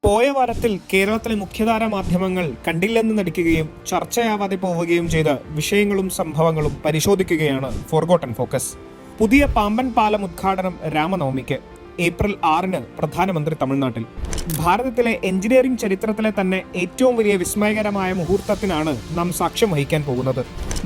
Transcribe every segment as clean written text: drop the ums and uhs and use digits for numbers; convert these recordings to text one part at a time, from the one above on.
പോയ വാരത്തിൽ കേരളത്തിലെ മുഖ്യധാരാ മാധ്യമങ്ങൾ കണ്ടില്ലെന്ന് നടിക്കുകയും ചർച്ചയാവാതെ പോവുകയും ചെയ്ത വിഷയങ്ങളും സംഭവങ്ങളും പരിശോധിക്കുകയാണ് ഫോർഗോട്ടൻ ഫോക്കസ്. പുതിയ പാമ്പൻ പാലം ഉദ്ഘാടനം രാമനവമിക്ക്. ഏപ്രിൽ 6 പ്രധാനമന്ത്രി തമിഴ്നാട്ടിൽ. ഭാരതത്തിലെ എഞ്ചിനീയറിംഗ് ചരിത്രത്തിലെ തന്നെ ഏറ്റവും വലിയ വിസ്മയകരമായ മുഹൂർത്തത്തിനാണ് നാം സാക്ഷ്യം വഹിക്കാൻ പോകുന്നത്.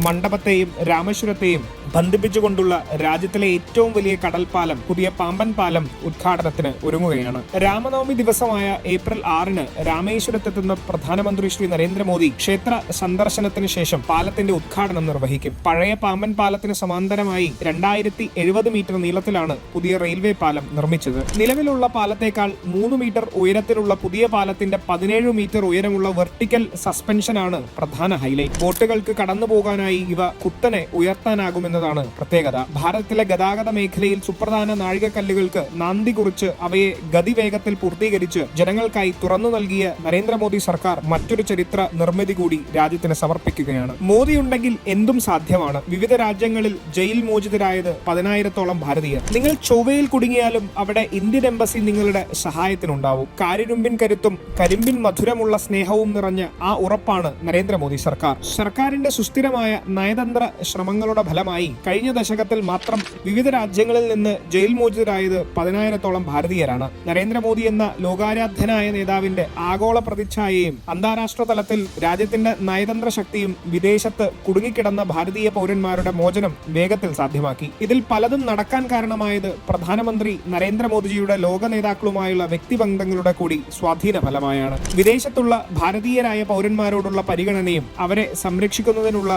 മണ്ഡപത്തെയും രാമേശ്വരത്തെയും ബന്ധിപ്പിച്ചുകൊണ്ടുള്ള രാജ്യത്തിലെ ഏറ്റവും വലിയ കടൽപ്പാലം പുതിയ പാമ്പൻ പാലം ഉദ്ഘാടനത്തിന് ഒരുങ്ങുകയാണ്. രാമനവമി ദിവസമായ ഏപ്രിൽ 6 രാമേശ്വരത്തെത്തുന്ന പ്രധാനമന്ത്രി ശ്രീ നരേന്ദ്രമോദി ക്ഷേത്ര സന്ദർശനത്തിന് ശേഷം പാലത്തിന്റെ ഉദ്ഘാടനം നിർവഹിക്കും. പഴയ പാമ്പൻ പാലത്തിന് സമാന്തരമായി 2070 മീറ്റർ നീളത്തിലാണ് പുതിയ റെയിൽവേ പാലം നിർമ്മിച്ചത്. നിലവിലുള്ള പാലത്തേക്കാൾ 3 മീറ്റർ ഉയരത്തിലുള്ള പുതിയ പാലത്തിന്റെ 17 മീറ്റർ ഉയരമുള്ള വെർട്ടിക്കൽ സസ്പെൻഷനാണ് പ്രധാന ഹൈലൈറ്റ്. ബോട്ടുകൾക്ക് കടന്നു പോകാനായി ഇവ കുത്തനെ ഉയർത്താനാകുമെന്നതാണ് പ്രത്യേകത. ഭാരതത്തിലെ ഗതാഗത മേഖലയിൽ സുപ്രധാന നാഴികക്കല്ലുകൾക്ക് നാന്ദി കുറിച്ച് അവയെ ഗതിവേഗത്തിൽ പൂർത്തീകരിച്ച് ജനങ്ങൾക്കായി തുറന്നു നൽകിയ നരേന്ദ്രമോദി സർക്കാർ മറ്റൊരു ചരിത്ര നിർമ്മിതി കൂടി രാജ്യത്തിന് സമർപ്പിക്കുകയാണ്. മോദിയുണ്ടെങ്കിൽ എന്തും സാധ്യമാണ്. വിവിധ രാജ്യങ്ങളിൽ ജയിൽ മോചിതരായത് 10,000-ഓളം ഭാരതീയർ. നിങ്ങൾ ചൊവ്വയിൽ കുടുങ്ങിയാലും അവിടെ ഇന്ത്യൻ എംബസി നിങ്ങളുടെ സഹായത്തിനുണ്ടാവും. കാരിരുമ്പിൻ കരുത്തും കരിമ്പിൻ മധുരമുള്ള സ്നേഹവും നിറഞ്ഞ ആ ഉറപ്പാണ് നരേന്ദ്രമോദി സർക്കാർ. സർക്കാരിന്റെ സുസ്ഥിരമായ നയതന്ത്ര ശ്രമങ്ങളുടെ ഫലമായി കഴിഞ്ഞ ദശകത്തിൽ മാത്രം വിവിധ രാജ്യങ്ങളിൽ നിന്ന് ജയിൽ മോചിതരായത് 10,000-ഓളം ഭാരതീയരാണ്. നരേന്ദ്രമോദി എന്ന ലോകാരാധ്യനായ നേതാവിന്റെ ആഗോള പ്രതിച്ഛായയും അന്താരാഷ്ട്ര തലത്തിൽ രാജ്യത്തിന്റെ നയതന്ത്ര ശക്തിയും വിദേശത്ത് കുടുങ്ങിക്കിടന്ന ഭാരതീയ പൗരന്മാരുടെ മോചനം വേഗത്തിൽ സാധ്യമാക്കി. ഇതിൽ പലതും നടക്കാൻ കാരണമായത് പ്രധാനമന്ത്രി നരേന്ദ്രമോദിജിയുടെ ലോക നേതാക്കളുമായുള്ള വ്യക്തിബന്ധങ്ങളുടെ കൂടി സ്വാധീന ഫലമായാണ്. വിദേശത്തുള്ള ഭാരതീയരായ പൗരന്മാരോടുള്ള പരിഗണനയും അവരെ സംരക്ഷിക്കുന്നതിനുള്ള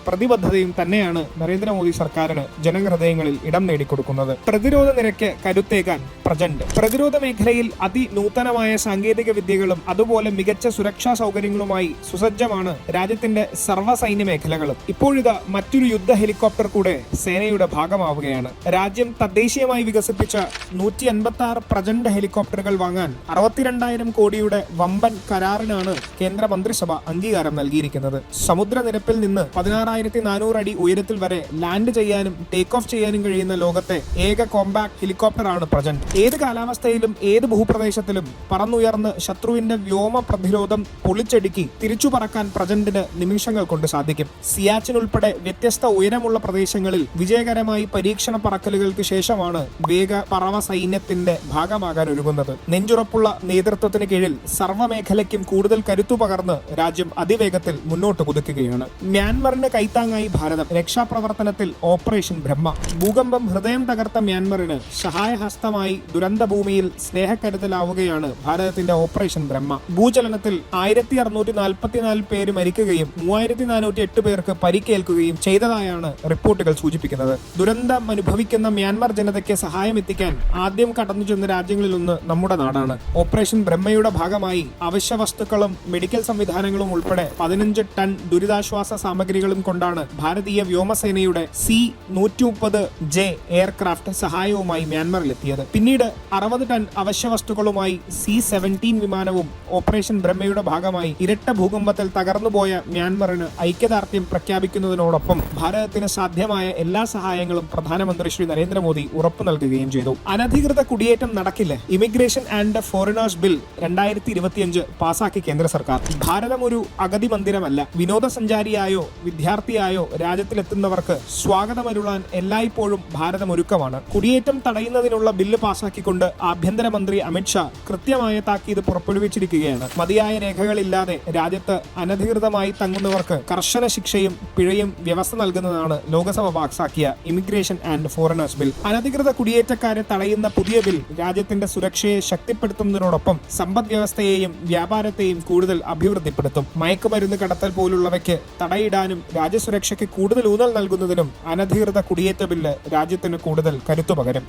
പ്രതിബദ്ധതയും തന്നെയാണ് നരേന്ദ്രമോദി സർക്കാരിന് ജനഹൃദയങ്ങളിൽ ഇടം നേടിക്കൊടുക്കുന്നത്. പ്രതിരോധ നിരക്ക് കരുത്തേകാൻ പ്രജന്റ്. പ്രതിരോധ മേഖലയിൽ അതിനൂതനമായ സാങ്കേതിക വിദ്യകളും അതുപോലെ മികച്ച സുരക്ഷാ സൗകര്യങ്ങളുമായി സുസജ്ജമാണ് രാജ്യത്തിന്റെ സർവ്വസൈന്യ മേഖലകളും. ഇപ്പോഴിതാ മറ്റൊരു യുദ്ധ ഹെലികോപ്റ്റർ കൂടെ സേനയുടെ ഭാഗമാവുകയാണ്. രാജ്യം തദ്ദേശീയമായി വികസിപ്പിച്ച 156 പ്രജന്റ് ഹെലികോപ്റ്ററുകൾ വാങ്ങാൻ 62,000 കോടിയുടെ വമ്പൻ കരാറിനാണ് കേന്ദ്ര മന്ത്രിസഭ അംഗീകാരം നൽകിയിരിക്കുന്നത്. സമുദ്രനിരപ്പിൽ നിന്ന് 16,400 അടി ഉയരത്തിൽ വരെ ലാൻഡ് ചെയ്യാനും ടേക്ക് ഓഫ് ചെയ്യാനും കഴിയുന്ന ലോകത്തെ ഏക കോമ്പാക്ട് ഹെലികോപ്റ്ററാണ് പ്രജന്റ്. ഏത് കാലാവസ്ഥയിലും ഏത് ഭൂപ്രദേശത്തിലും പറന്നുയർന്ന് ശത്രുവിന്റെ വ്യോമ പ്രതിരോധം പൊളിച്ചടുക്കി തിരിച്ചു പറക്കാൻ പ്രജന്റിന് നിമിഷങ്ങൾ കൊണ്ട് സാധിക്കും. സിയാച്ചിൻ ഉൾപ്പെടെ വ്യത്യസ്ത ഉയരമുള്ള പ്രദേശങ്ങളിൽ വിജയകരമായി പരീക്ഷണ പറക്കലുകൾക്ക് ശേഷമാണ് വേഗ പറവ സൈന്യത്തിന്റെ ഭാഗമാകാൻ ഒരുങ്ങുന്നത്. നെഞ്ചുറപ്പുള്ള നേതൃത്വത്തിന് കീഴിൽ സർവ്വമേഖലയ്ക്കും കൂടുതൽ കരുത്തു പകർന്ന് രാജ്യം അതിവേഗത്തിൽ മുന്നോട്ട് കുതിക്കുകയാണ്. മ്യാൻമറിന് കൈത്താങ്ങായി ഭാരതം. രക്ഷാപ്രവർത്തനത്തിൽ ഓപ്പറേഷൻ ബ്രഹ്മ. ഭൂകമ്പം ഹൃദയം തകർത്ത മ്യാൻമറിന് സഹായഹസ്തമായി ദുരന്തഭൂമിയിൽ സ്നേഹക്കരുതലാവുകയാണ് ഭാരതത്തിന്റെ ഓപ്പറേഷൻ ബ്രഹ്മ. ഭൂചലനത്തിൽ 1644 പേര് മരിക്കുകയും 3408 പേർക്ക് പരിക്കേൽക്കുകയും ചെയ്തതായാണ് റിപ്പോർട്ടുകൾ സൂചിപ്പിക്കുന്നത്. ദുരന്തം അനുഭവിക്കുന്ന മ്യാൻമർ ജനതയ്ക്ക് സഹായം എത്തിക്കാൻ ആദ്യം കടന്നു ചെന്ന രാജ്യങ്ങളിലൊന്ന് നമ്മുടെ നാടാണ്. ഓപ്പറേഷൻ ബ്രഹ്മയുടെ ഭാഗമായി അവശ്യ വസ്തുക്കളും മെഡിക്കൽ സംവിധാനങ്ങളും ഉൾപ്പെടെ 15 ടൺ ദുരിതാശ്വാസ സാമഗ്രികളും കൊണ്ടാണ് ഭാരതീയ വ്യോമസേനയുടെ C-130J എയർക്രാഫ്റ്റ് സഹായവുമായി മ്യാൻമറിലെത്തിയത്. പിന്നീട് 60 ടൺ അവശ്യ വസ്തുക്കളുമായി C-17 വിമാനവും ഓപ്പറേഷൻ ബ്രഹ്മയുടെ ഭാഗമായി ഇരട്ട ഭൂകമ്പത്തിൽ തകർന്നുപോയ മ്യാൻമറിന് ഐക്യദാർഢ്യം പ്രഖ്യാപിക്കുന്നതിനോടൊപ്പം ഭാരതത്തിന് സാധ്യമായ എല്ലാ സഹായങ്ങളും പ്രധാനമന്ത്രി ശ്രീ നരേന്ദ്രമോദി ഉറപ്പു നൽകുകയും ചെയ്തു. അനധികൃത കുടിയേറ്റം നടക്കില്ല. ഇമിഗ്രേഷൻ ആൻഡ് ഫോറിനേഴ്സ് ബിൽ 2025 പാസാക്കി കേന്ദ്ര സർക്കാർ. ഭാരതം ഒരു അഗതി മന്ദിരമല്ല. വിനോദസഞ്ചാരിയായോ വിദ്യാർത്ഥിയായോ രാജ്യത്തിലെത്തുന്നവർക്ക് സ്വാഗതമരുളാൻ എല്ലായ്പ്പോഴും ഭാരതം ഒരുക്കമാണ്. കുടിയേറ്റം തടയുന്നതിനുള്ള ബില്ല് പാസാക്കിക്കൊണ്ട് ആഭ്യന്തരമന്ത്രി അമിത്ഷാ കൃത്യമായ താക്കീത് പുറപ്പെടുവിച്ചിരിക്കുകയാണ്. മതിയായ രേഖകളില്ലാതെ രാജ്യത്ത് അനധികൃതമായി തങ്ങുന്നവർക്ക് കർശന ശിക്ഷയും പിഴയും വ്യവസ്ഥ നൽകുന്നതാണ് ലോക്സഭ പാസാക്കിയ ഇമിഗ്രേഷൻ ആൻഡ് ഫോറിനേഴ്സ് ബിൽ. അനധികൃത കുടിയേറ്റക്കാരെ തടയുന്ന പുതിയ ബിൽ രാജ്യത്തിന്റെ സുരക്ഷയെ ശക്തിപ്പെടുത്തുന്നതിനോടൊപ്പം സമ്പദ് വ്യവസ്ഥയെയും വ്യാപാരത്തെയും കൂടുതൽ അഭിവൃദ്ധിപ്പെടുത്തും. മയക്കുമരുന്ന് കടത്തൽ പോലുള്ളവയ്ക്ക് തടയിടാനും രാജ്യസുരക്ഷയ്ക്ക് കൂടുതൽ ഊന്നൽ നൽകുന്നതിനും അനധികൃത കുടിയേറ്റ ബില്ല് രാജ്യത്തിന് കൂടുതൽ കരുത്തു പകരും.